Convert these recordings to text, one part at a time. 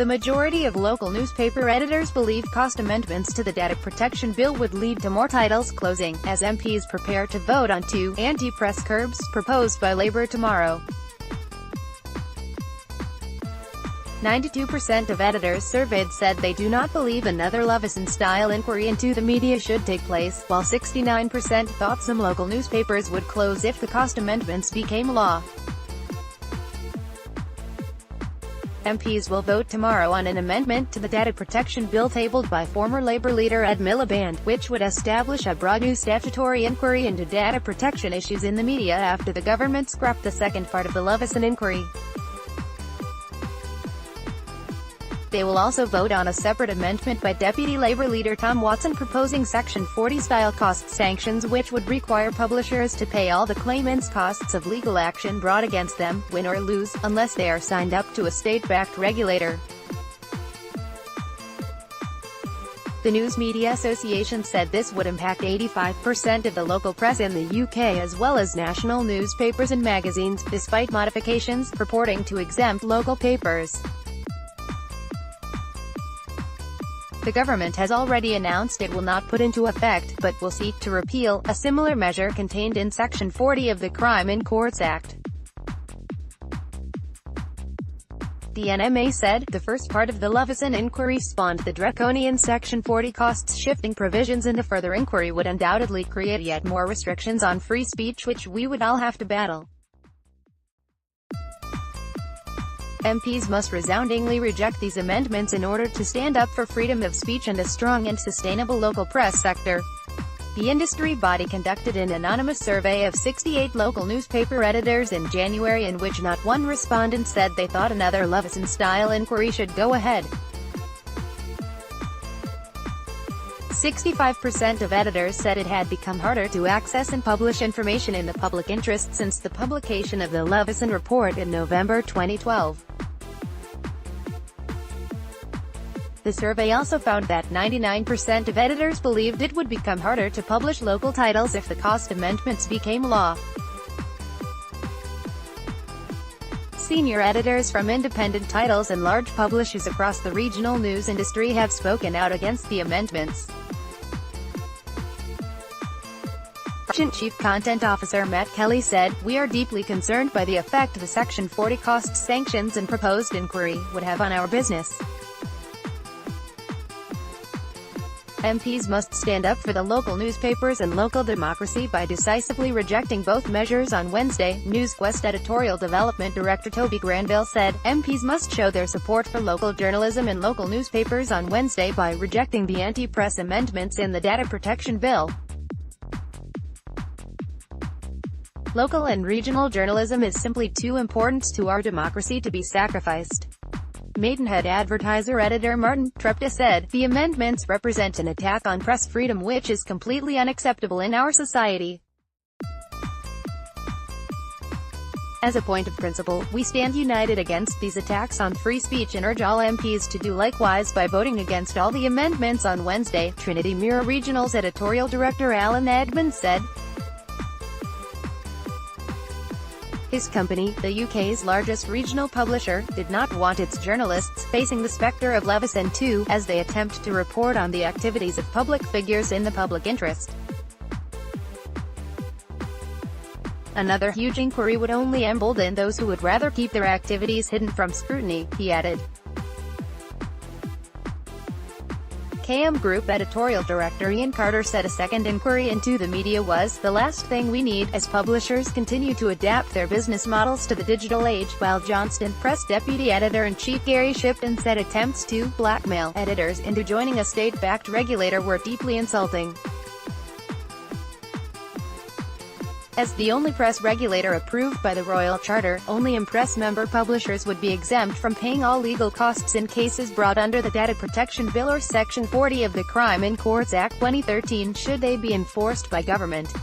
The majority of local newspaper editors believe cost amendments to the data protection bill would lead to more titles closing, as MPs prepare to vote on two anti-press curbs proposed by Labour tomorrow. 92% of editors surveyed said they do not believe another Leveson-style inquiry into the media should take place, while 69% thought some local newspapers would close if the cost amendments became law. MPs will vote tomorrow on an amendment to the data protection bill tabled by former Labour leader Ed Miliband, which would establish a broad new statutory inquiry into data protection issues in the media after the government scrapped the second part of the Leveson inquiry. They will also vote on a separate amendment by Deputy Labour leader Tom Watson proposing Section 40-style cost sanctions, which would require publishers to pay all the claimants' costs of legal action brought against them, win or lose, unless they are signed up to a state-backed regulator. The News Media Association said this would impact 85% of the local press in the UK as well as national newspapers and magazines, despite modifications purporting to exempt local papers. The government has already announced it will not put into effect, but will seek to repeal, a similar measure contained in Section 40 of the Crime in Courts Act. The NMA said, the first part of the Leveson inquiry spawned the draconian Section 40 costs-shifting provisions, and a further inquiry would undoubtedly create yet more restrictions on free speech which we would all have to battle. MPs must resoundingly reject these amendments in order to stand up for freedom of speech and a strong and sustainable local press sector. The industry body conducted an anonymous survey of 68 local newspaper editors in January, in which not one respondent said they thought another Leveson-style inquiry should go ahead. 65% of editors said it had become harder to access and publish information in the public interest since the publication of the Leveson report in November 2012. The survey also found that 99% of editors believed it would become harder to publish local titles if the cost amendments became law. Senior editors from independent titles and large publishers across the regional news industry have spoken out against the amendments. Chief Content Officer Matt Kelly said, "We are deeply concerned by the effect the Section 40 cost sanctions and proposed inquiry would have on our business. MPs must stand up for the local newspapers and local democracy by decisively rejecting both measures on Wednesday," NewsQuest editorial development director Toby Granville said. MPs must show their support for local journalism and local newspapers on Wednesday by rejecting the anti-press amendments in the data protection bill. Local and regional journalism is simply too important to our democracy to be sacrificed. Maidenhead Advertiser editor Martin Trepta said, "The amendments represent an attack on press freedom which is completely unacceptable in our society. As a point of principle, we stand united against these attacks on free speech and urge all MPs to do likewise by voting against all the amendments on Wednesday," Trinity Mirror Regional's editorial director Alan Edmonds said. His company, the UK's largest regional publisher, did not want its journalists facing the spectre of Leveson too, as they attempt to report on the activities of public figures in the public interest. "Another huge inquiry would only embolden those who would rather keep their activities hidden from scrutiny," he added. KM Group editorial director Ian Carter said a second inquiry into the media was the last thing we need, as publishers continue to adapt their business models to the digital age, while Johnston Press deputy editor-in-chief Gary Shipton said attempts to blackmail editors into joining a state-backed regulator were deeply insulting. As the only press regulator approved by the Royal Charter, only Impress member publishers would be exempt from paying all legal costs in cases brought under the Data Protection Bill or Section 40 of the Crime in Courts Act 2013 should they be enforced by government.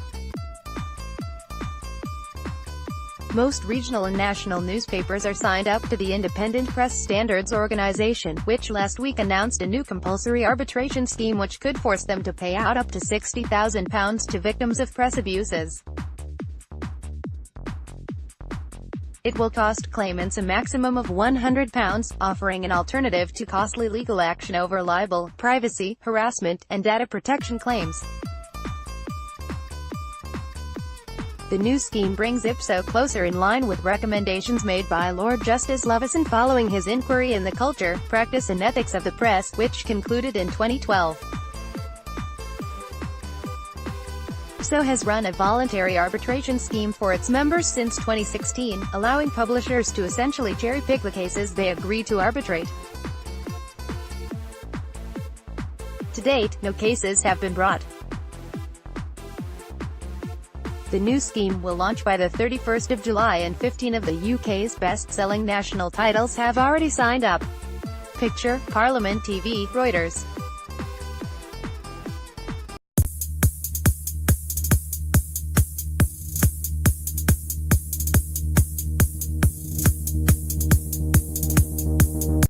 Most regional and national newspapers are signed up to the Independent Press Standards Organization, which last week announced a new compulsory arbitration scheme which could force them to pay out up to £60,000 to victims of press abuses. It will cost claimants a maximum of £100, offering an alternative to costly legal action over libel, privacy, harassment, and data protection claims. The new scheme brings IPSO closer in line with recommendations made by Lord Justice Leveson following his inquiry in the Culture, Practice and Ethics of the Press, which concluded in 2012. IPSO has run a voluntary arbitration scheme for its members since 2016, allowing publishers to essentially cherry-pick the cases they agree to arbitrate. To date, no cases have been brought. The new scheme will launch by the 31st of July and 15 of the UK's best-selling national titles have already signed up. Picture, Parliament TV, Reuters.